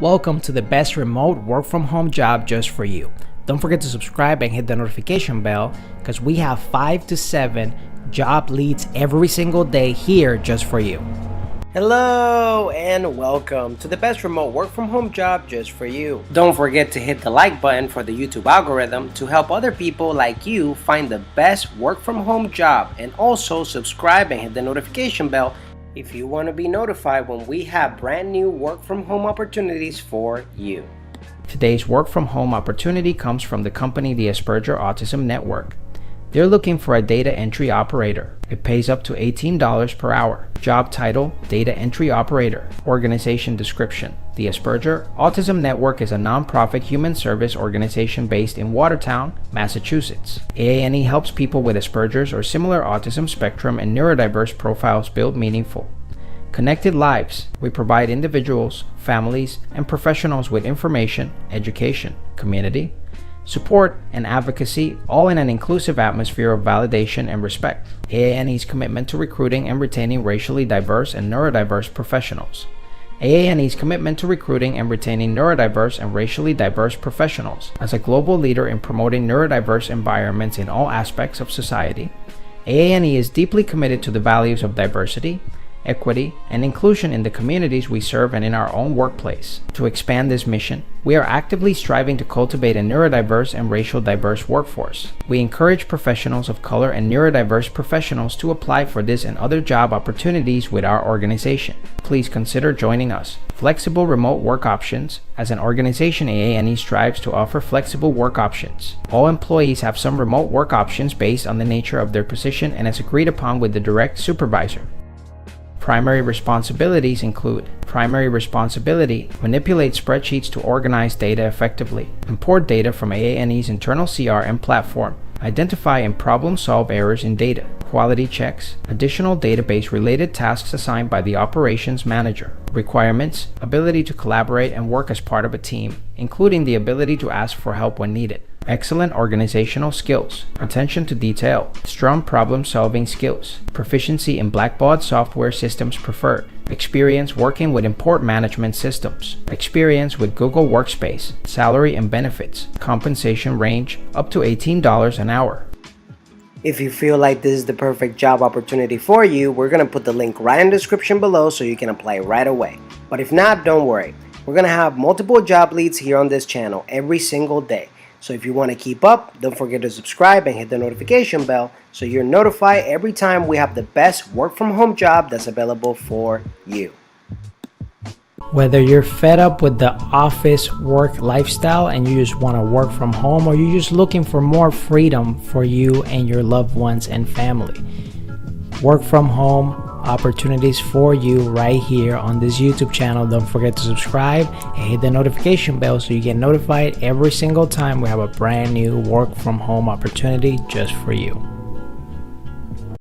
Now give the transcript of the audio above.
Welcome to the best remote work from home job just for you. Don't forget to subscribe and hit the notification bell because we have 5 to 7 job leads every single day here just for you. Hello and welcome to the best remote work from home job just for you. Don't forget to hit the like button for the YouTube algorithm to help other people like you find the best work from home job, and also subscribe and hit the notification bell if you want to be notified when we have brand new work from home opportunities for you. Today's work from home opportunity comes from the company the Asperger Autism Network. They're looking for a data entry operator. It pays up to $18 per hour. Job title, Data Entry Operator. Organization description. The Asperger Autism Network is a nonprofit human service organization based in Watertown, Massachusetts. AANE helps people with Asperger's or similar autism spectrum and neurodiverse profiles build meaningful, connected lives. We provide individuals, families, and professionals with information, education, community, support, and advocacy, all in an inclusive atmosphere of validation and respect. AANE's commitment to recruiting and retaining racially diverse and neurodiverse professionals. AANE's commitment to recruiting and retaining neurodiverse and racially diverse professionals. As a global leader in promoting neurodiverse environments in all aspects of society, AANE is deeply committed to the values of diversity, equity, and inclusion in the communities we serve and in our own workplace. To expand this mission, we are actively striving to cultivate a neurodiverse and racial diverse workforce. We encourage professionals of color and neurodiverse professionals to apply for this and other job opportunities with our organization. Please consider joining us. Flexible remote work options. As an organization, AANE strives to offer flexible work options. All employees have some remote work options based on the nature of their position and as agreed upon with the direct supervisor. Primary responsibilities include: primary responsibility, manipulate spreadsheets to organize data effectively, import data from AANE's internal CRM platform, identify and problem-solve errors in data, quality checks, additional database-related tasks assigned by the operations manager. Requirements: ability to collaborate and work as part of a team, including the ability to ask for help when needed. Excellent organizational skills, attention to detail, strong problem-solving skills, proficiency in Blackbaud software systems preferred, experience working with import management systems, experience with Google Workspace, salary and benefits, compensation range up to $18 an hour. If you feel like this is the perfect job opportunity for you, we're going to put the link right in the description below so you can apply right away. But if not, don't worry. We're going to have multiple job leads here on this channel every single day. So if you want to keep up, don't forget to subscribe and hit the notification bell so you're notified every time we have the best work from home job that's available for you. Whether you're fed up with the office work lifestyle and you just want to work from home, or you're just looking for more freedom for you and your loved ones and family, work from home opportunities for you right here on this YouTube channel. Don't forget to subscribe and hit the notification bell so you get notified every single time we have a brand new work from home opportunity just for you.